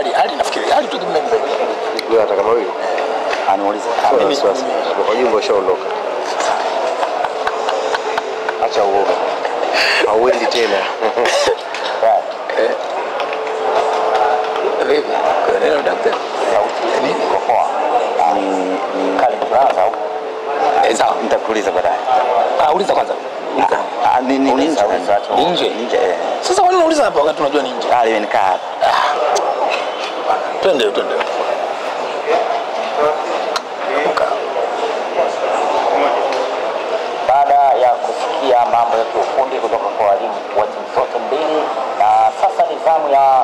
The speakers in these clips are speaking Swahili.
Ali nafikiri Ali tukimembe. Ndio hata kama wewe. Anauliza. Kwa jumbo ushaondoka. Acha uoga. Hauendi tena. Vipi? Neno daktari. Ni kopoa. Kali brother au? Sawa, Nitakuuliza baadaye. Uliza kwanza. Ni nje. Sasa wale unauliza hapa wakati unajua ni nje. Ali nikaa. Twende. Baada ya kusikia mambo ya kiufundi kutoka kwa walimu wa timu zote mbili, na sasa ni zamu ya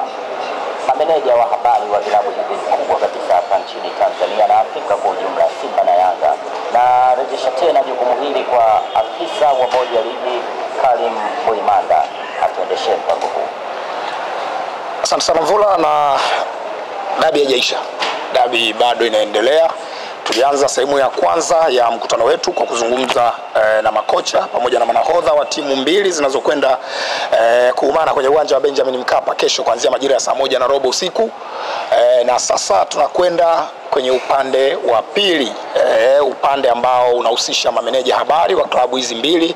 mameneja wa habari wa vilabu hivi vikubwa kabisa hapa nchini Tanzania na Afrika kwa ujumla, Simba na Yanga. Na rejesha tena jukumu hili kwa afisa wa bodi ya ligi Karim Boimanda atuendeshe mpango huu. Asante sana Mvula, na dabi haijaisha. Dabi bado inaendelea. Tulianza sehemu ya kwanza ya mkutano wetu kwa kuzungumza na makocha pamoja na manahodha wa timu mbili zinazokwenda kuumana kwenye uwanja wa Benjamin Mkapa kesho kuanzia majira ya 1:15 usiku. Na sasa tunakwenda kwenye upande wa pili, upande ambao unahusisha mameneja habari wa klabu hizi mbili.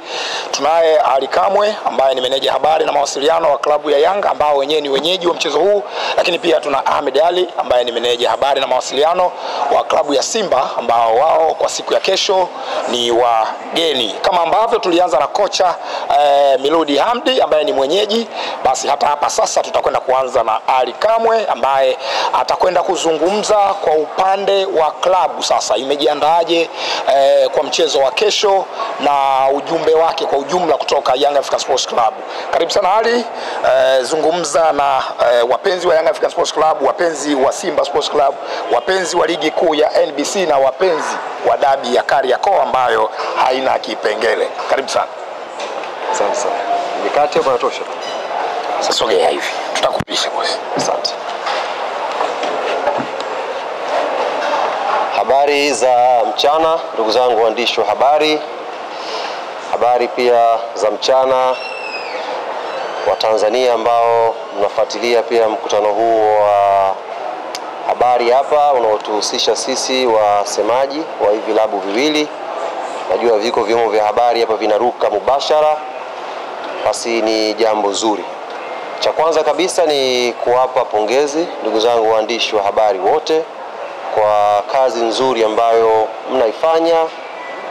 Tunaye Ali Kamwe ambaye ni meneja habari na mawasiliano wa klabu ya Yanga ambao wenyewe ni wenyeji wa mchezo huu, lakini pia tuna Ahmed Ali ambaye ni meneja habari na mawasiliano wa klabu ya Simba ambao wao kwa siku ya kesho ni wageni. Kama ambavyo tulianza na kocha Miludi Hamdi ambaye ni mwenyeji, basi hata hapa sasa tutakwenda kuanza na Ali Kamwe ambaye atakwenda kuzungumza kwa upande wa klabu sasa imejiandaaje kwa mchezo wa kesho na ujumbe wake kwa ujumla kutoka Young African Sports Club. Karibu sana Ali, zungumza na wapenzi wa Young African Sports Club, wapenzi wa Simba Sports Club, wapenzi wa ligi kuu ya NBC na wapenzi wa dabi ya Kariakoo ambayo haina kipengele. Karibu sana. Asante sana. Mikate hapo inatosha. Sasa sogea hivi. Tutakupisha boss. Asante. Habari za mchana ndugu zangu waandishi wa habari. Habari pia za mchana wa Tanzania ambao mnafuatilia pia mkutano huu wa habari hapa unaotuhusisha sisi wasemaji wa hivi vilabu viwili. Najua viko vyombo vya habari hapa vinaruka mubashara. Basi ni jambo zuri. Cha kwanza kabisa ni kuwapa pongezi ndugu zangu waandishi wa habari wote kwa kazi nzuri ambayo mnaifanya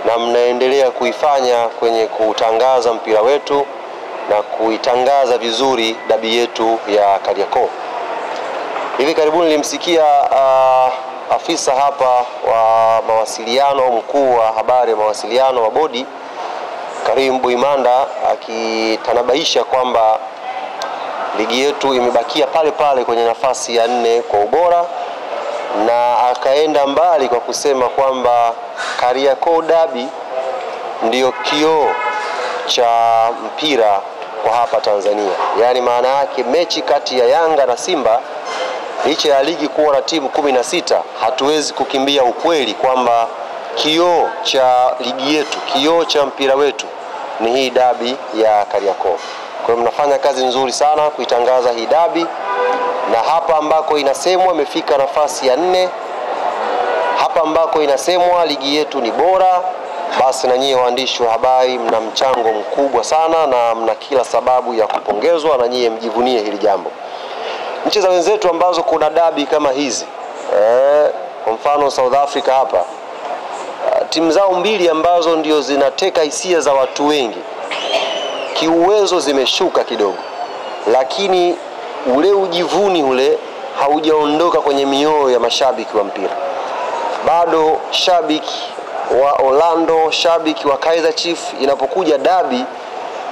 na mnaendelea kuifanya kwenye kutangaza mpira wetu na kuitangaza vizuri dabi yetu ya Kariakoo. Hivi karibuni nilimsikia afisa hapa wa mawasiliano, mkuu wa habari ya mawasiliano wa bodi Karim Boimanda akitanabaisha kwamba ligi yetu imebakia pale pale kwenye nafasi ya 4 kwa ubora, na akaenda mbali kwa kusema kwamba Kariakoo Derby ndio kioo cha mpira kwa hapa Tanzania. Yaani maana yake mechi kati ya Yanga na Simba, licha ya ligi kuwa na timu 16, hatuwezi kukimbia ukweli kwamba kioo cha ligi yetu, kioo cha mpira wetu ni hii dabi ya Kariakoo. Kwa hiyo mnafanya kazi nzuri sana kuitangaza hii dabi, na hapa ambako inasemwa imefika nafasi ya 4, hapa ambako inasemwa ligi yetu ni bora, basi na nyie waandishi wa habari mna mchango mkubwa sana na mna kila sababu ya kupongezwa, na nyie mjivunie hili jambo. Nchi za wenzetu ambazo kuna dabi kama hizi, kwa mfano South Africa hapa, timu zao mbili ambazo ndio zinateka hisia za watu wengi kiuwezo zimeshuka kidogo, lakini ule ujivuni ule haujaondoka kwenye mioyo ya mashabiki wa mpira. Bado shabiki wa Orlando, shabiki wa Kaizer Chiefs, inapokuja dabi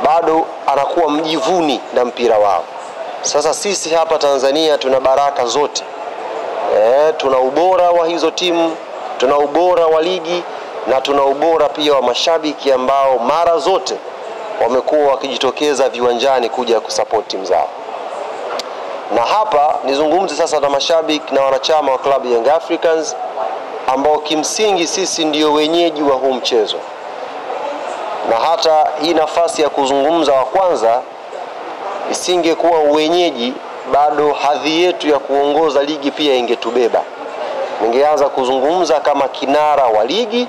bado anakuwa mjivuni na mpira wao. Sasa sisi hapa Tanzania tuna baraka zote. Tuna ubora wa hizo timu, tuna ubora wa ligi, na tuna ubora pia wa mashabiki ambao mara zote wamekuwa wakijitokeza viwanjani kuja kusupport timu zao. Na hapa nizungumze sasa na mashabiki na wanachama wa klabu Young Africans ambao kimsingi sisi ndio wenyeji wa huu mchezo. Na hata hii nafasi ya kuzungumza wa kwanza isingekuwa wenyeji bado hadhi yetu ya kuongoza ligi pia ingetubeba. Ningeanza kuzungumza kama kinara wa ligi,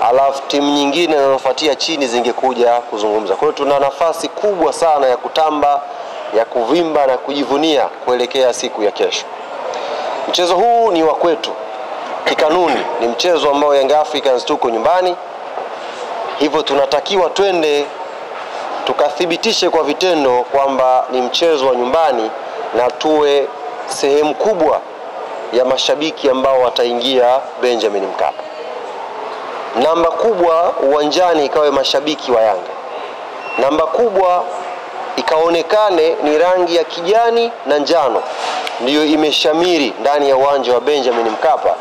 alafu timu nyingine zinazofuatia chini zingekuja kuzungumza. Kwa hiyo tuna nafasi kubwa sana ya kutamba, ya kuvimba na kujivunia kuelekea siku ya kesho. Mchezo huu ni wa kwetu. Kikanuni ni mchezo ambao Young Africans tuko nyumbani. Hivyo tunatakiwa twende tukathibitishe kwa vitendo kwamba ni mchezo wa nyumbani na tuwe sehemu kubwa ya mashabiki ambao wataingia Benjamin Mkapa. Namba kubwa uwanjani ikawe mashabiki wa Yanga. Namba kubwa ikaonekane ni rangi ya kijani na njano ndiyo imeshamiri ndani ya uwanja wa Benjamin Mkapa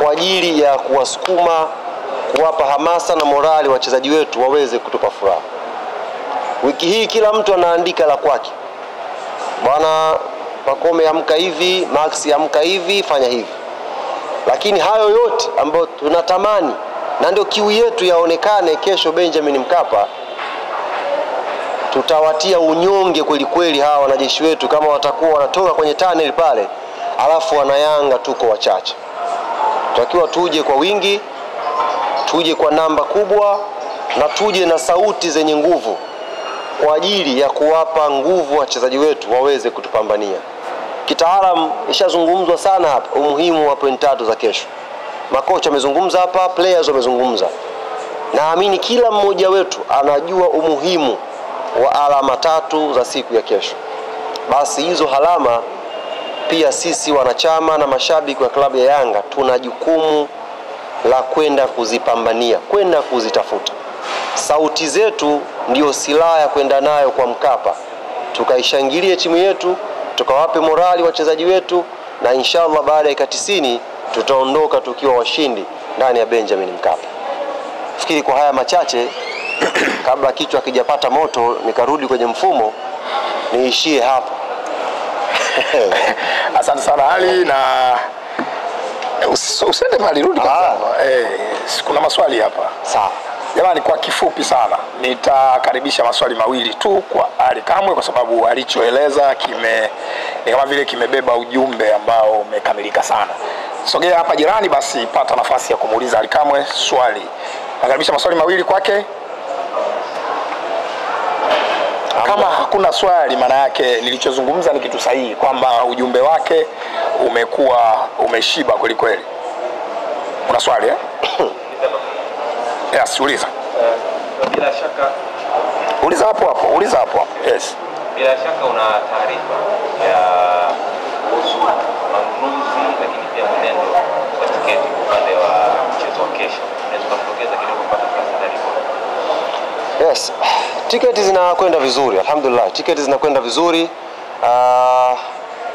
kwa ajili ya kuwasukuma, kuwapa hamasa na morali wachezaji wetu waweze kutupa furaha. Wiki hii kila mtu anaandika la kwake. Bwana Pacome amka hivi, Max amka hivi, fanya hivi. Lakini hayo yote ambayo tunatamani na ndio kiu yetu yaonekane kesho Benjamin Mkapa, tutawatia unyonge kweli kweli hawa wanajeshi wetu kama watakuwa wanatoka kwenye tunnel pale alafu wanayanga tuko wachache. Tutakiwa tuje kwa wingi, tuje kwa namba kubwa na tuje na sauti zenye nguvu kwa ajili ya kuwapa nguvu wachezaji wetu waweze kutupambania. Kitaalam ishazungumzwa sana hapa umuhimu wa point 3 za kesho. Makocha wamezungumza hapa, players wamezungumza. Naamini kila mmoja wetu anajua umuhimu wa alama 3 za siku ya kesho. Basi hizo alama pia sisi wanachama na mashabiki wa klabu ya Yanga tuna jukumu la kwenda kuzipambania, kwenda kuzitafuta. Sauti zetu ndio silaha ya kwenda nayo kwa Mkapa. Tukaishangilie timu yetu, tukawape morali wachezaji wetu na inshallah baada ya 90 tutaondoka tukiwa washindi ndani ya Benjamin Mkapa. Fikiri kwa haya machache kabla kichwa kijapata moto nikarudi kwenye mfumo niishie hapa. Asante sana Ali na usiende mahali, rudi kwanza. Kuna maswali hapa. Sawa. Jamani, kwa kifupi sana nitakaribisha maswali mawili tu kwa Ali Kamwe kwa sababu alichoeleza ni kama vile kimebeba ujumbe ambao umekamilika sana. Sogea hapa jirani basi pata nafasi ya kumuuliza Ali Kamwe swali. Nakaribisha maswali mawili kwake. Kama hakuna swali maana yake nilichozungumza ni kitu sahihi kwamba ujumbe wake umekuwa umeshiba kweli kweli. Una swali Yes, uliza. Bila shaka uliza hapo hapo, uliza hapo hapo. Yes. Bila shaka una taarifa ya kuhusu manunuzi lakini pia mwenendo wa tiketi upande wa mchezo wa kesho. Unaweza kuongeza kidogo kupata taarifa? Yes. Tiketi zinakwenda vizuri, alhamdulillah. Tiketi zinakwenda vizuri.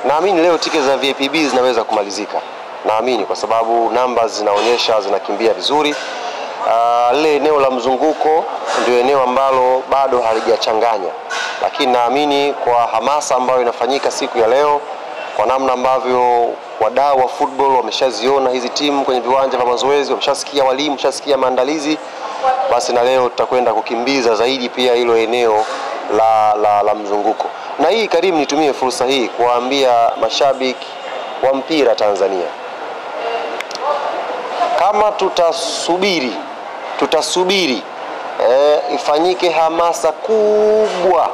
Naamini leo tiketi za VIPB zinaweza kumalizika. Naamini kwa sababu numbers zinaonyesha zinakimbia vizuri. Lile eneo la mzunguko ndio eneo ambalo bado halijachanganya. Lakini naamini kwa hamasa ambayo inafanyika siku ya leo, kwa namna ambavyo wadau wa football wameshaziona hizi timu kwenye viwanja vya mazoezi, wameshasikia walimu, wameshasikia maandalizi, basi na leo tutakwenda kukimbiza zaidi pia hilo eneo la mzunguko. Na hii Karim, nitumie fursa hii kuwaambia mashabiki wa mpira Tanzania, kama tutasubiri ifanyike hamasa kubwa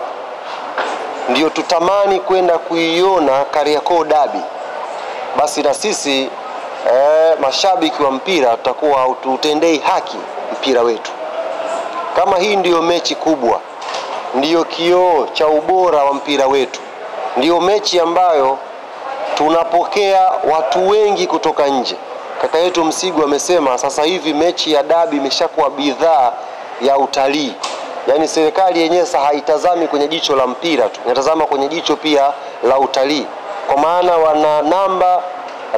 ndio tutamani kwenda kuiona Kariakoo Derby, basi na sisi mashabiki wa mpira tutakuwa haututendei haki mpira wetu. Kama hii ndiyo mechi kubwa, ndiyo kioo cha ubora wa mpira wetu, ndiyo mechi ambayo tunapokea watu wengi kutoka nje. Kaka yetu Msigu amesema sasa hivi mechi ya derby imeshakuwa bidhaa ya utalii. Yaani serikali yenyewe haitazami kwenye jicho la mpira tu, inatazama kwenye jicho pia la utalii. Kwa maana wana namba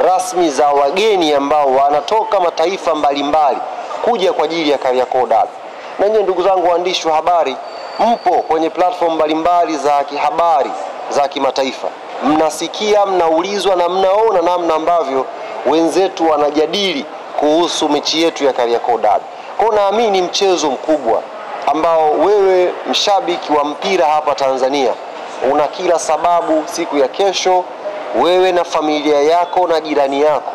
rasmi za wageni ambao wanatoka mataifa mbalimbali kuja kwa ajili ya Kariakoo Derby. Na nyinyi ndugu zangu waandishi wa habari, mpo kwenye platform mbalimbali za kihabari za kimataifa. Mnasikia, mnaulizwa na mnaona namna ambavyo wenzetu wanajadili kuhusu mechi yetu ya Kariakoo Derby. Kwa naamini ni mchezo mkubwa ambao wewe mshabiki wa mpira hapa Tanzania una kila sababu siku ya kesho wewe na familia yako na jirani yako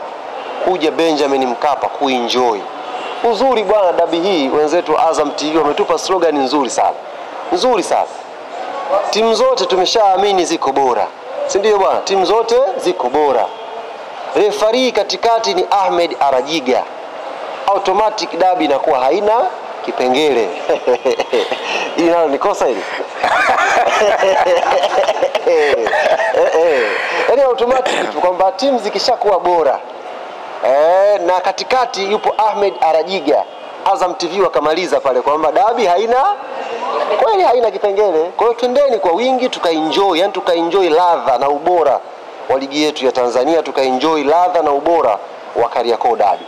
kuja Benjamin Mkapa kuenjoy. Uzuri bwana, dabi hii wenzetu Azam TV wametupa slogan nzuri sana. Nzuri sana. Timu zote tumeshaamini ziko bora. Si ndio bwana? Timu zote ziko bora. Refari katikati ni Ahmed Arajiga. Automatic dabi inakuwa haina kipengele. Hili nalo ni kosa hili. Yaani automatic tu kwamba timu zikishakuwa bora. Na katikati yupo Ahmed Arajiga. Azam TV wakamaliza pale kwamba dabi kweli haina kipengele. Kwa hiyo twendeni kwa wingi tukaenjoy, yani tukaenjoy ladha na ubora wa ligi yetu ya Tanzania, tukaenjoy ladha na ubora wa Kariakoo dabi.